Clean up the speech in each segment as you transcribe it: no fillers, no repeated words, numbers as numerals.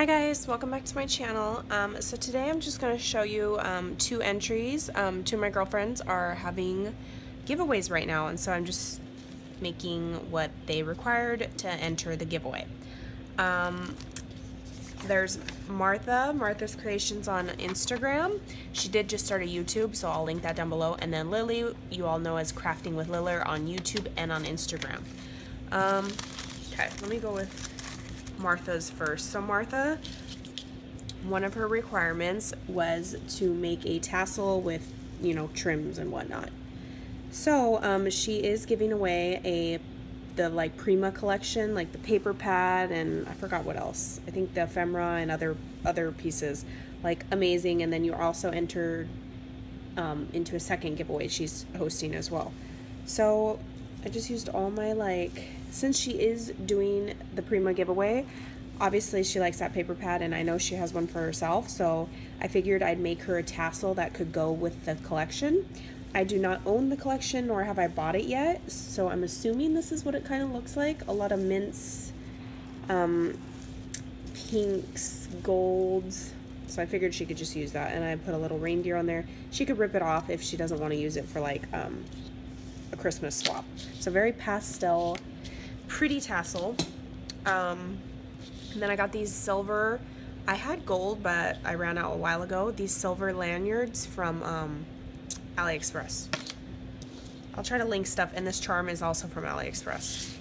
guys, welcome back to my channel. So today I'm just going to show you two entries. Two of my girlfriends are having giveaways right now, and so I'm just making what they required to enter the giveaway. There's Marthacreations on Instagram. She did just start a YouTube, so I'll link that down below. And then Lilly, you all know as CraftingwithLiller on YouTube and on Instagram. Okay, let me go with Martha's first. So Martha, one of her requirements was to make a tassel with, you know, trims and whatnot. So she is giving away the like Prima collection, like the paper pad, and I forgot what else. I think the ephemera and other pieces, like amazing. And then you're also entered into a second giveaway she's hosting as well. So I just used all my, since she is doing the Prima giveaway, obviously she likes that paper pad, and I know she has one for herself, so I figured I'd make her a tassel that could go with the collection. I do not own the collection, nor have I bought it yet, so I'm assuming this is what it kind of looks like. A lot of mints, pinks, golds, so I figured she could just use that, and I put a little reindeer on there. She could rip it off if she doesn't want to use it for a Christmas swap. So very pastel, pretty tassel. And then I got these silver, I had gold but I ran out a while ago, these silver lanyards from AliExpress. I'll try to link stuff, and this charm is also from AliExpress.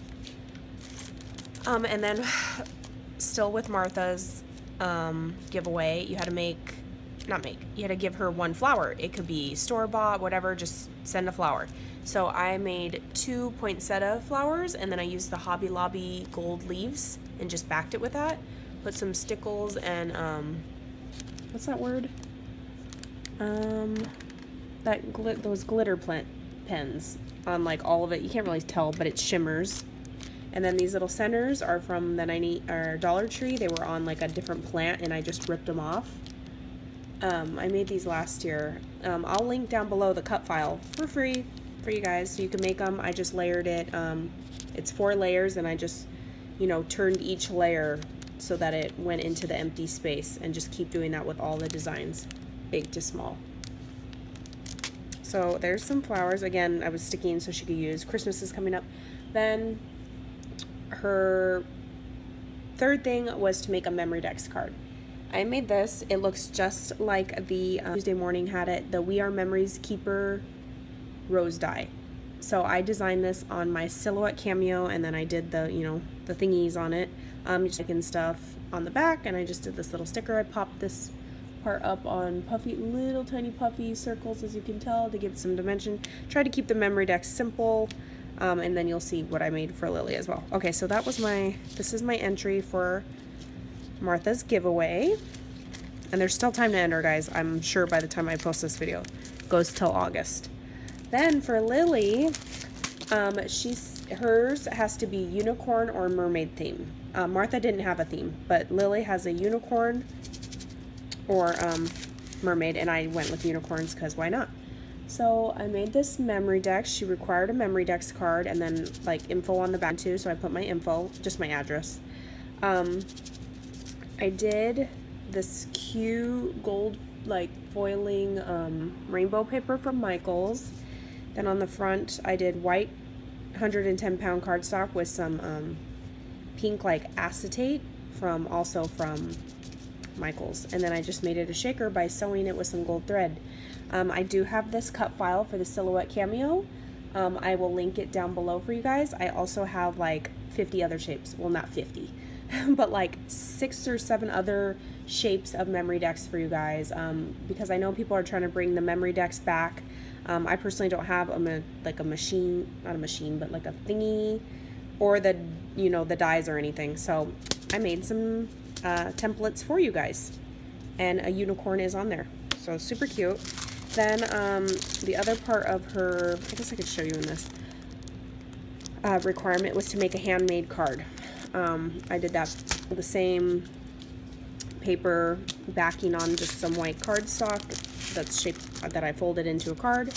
And then still with Martha's giveaway, you had to you had to give her one flower. It could be store-bought, whatever, just send a flower. So I made 2 poinsettia flowers, and then I used the Hobby Lobby gold leaves and just backed it with that. Put some stickles and what's that word? Those glitter pens on like all of it. You can't really tell, but it shimmers. And then these little centers are from the Dollar Tree. They were on like a different plant, and I just ripped them off. I made these last year. I'll link down below the cut file for free for you guys, so you can make them. I just layered it. It's 4 layers, and I just, you know, turned each layer so that it went into the empty space, and just keep doing that with all the designs, big to small. So there's some flowers. Again, I was sticking so she could use. Christmas is coming up. Then her third thing was to make a Memory Dex card. I made this. It looks just like the Tuesday Morning had it, the We Are Memories Keeper rose die. So I designed this on my silhouette cameo, and then I did the, you know, the thingies on it, just making stuff on the back, and I just did this little sticker. I popped this part up on little tiny puffy circles, as you can tell, to give it some dimension. Try to keep the Memory Dex simple, and then you'll see what I made for Lily as well. Okay, so that was this is my entry for Martha's giveaway, and there's still time to enter, guys. I'm sure by the time I post this video, it goes till August. Then for Lily, hers has to be unicorn or mermaid theme. Martha didn't have a theme, but Lily has a unicorn or mermaid, and I went with unicorns because why not? So I made this Memory Dex. She required a Memory Dex card, and then like info on the back too, so I put my info, just my address. I did this cute gold foiling rainbow paper from Michaels. Then on the front I did white 110-pound cardstock with some pink acetate also from Michaels. And then I just made it a shaker by sewing it with some gold thread. I do have this cut file for the silhouette cameo. I will link it down below for you guys. I also have 50 other shapes. Well, not 50. But 6 or 7 other shapes of Memory Dex for you guys, because I know people are trying to bring the Memory Dex back. I personally don't have a machine, not a machine, but a thingy, or the, you know, the dies or anything. So I made some templates for you guys, and a unicorn is on there, so super cute. Then the other part of her, I guess I could show you in this requirement, was to make a handmade card. I did that with the same paper backing on just some white cardstock that's shaped, that I folded into a card.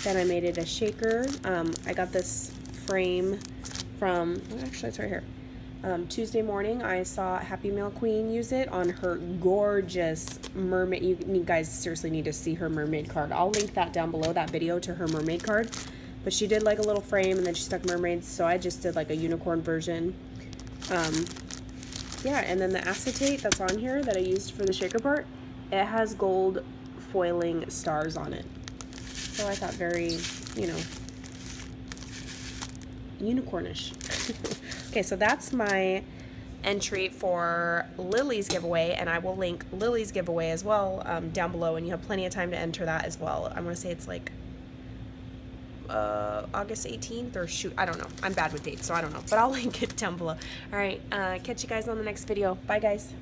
Then I made it a shaker. I got this frame from, well, actually it's right here, Tuesday morning, I saw Happymailqueens use it on her gorgeous mermaid. You guys seriously need to see her mermaid card. I'll link that down below, that video to her mermaid card. But she did like a little frame and then she stuck mermaids, so I just did like a unicorn version. Yeah, and then the acetate that's on here that I used for the shaker part, it has gold foiling stars on it. So I thought very, you know, unicornish. Okay, so that's my entry for Lily's giveaway, and I will link Lily's giveaway as well down below, and you have plenty of time to enter that as well. I want to say it's like August 18th, or shoot, I don't know. I'm bad with dates, so I don't know, but I'll link it down below. All right, catch you guys on the next video. Bye, guys.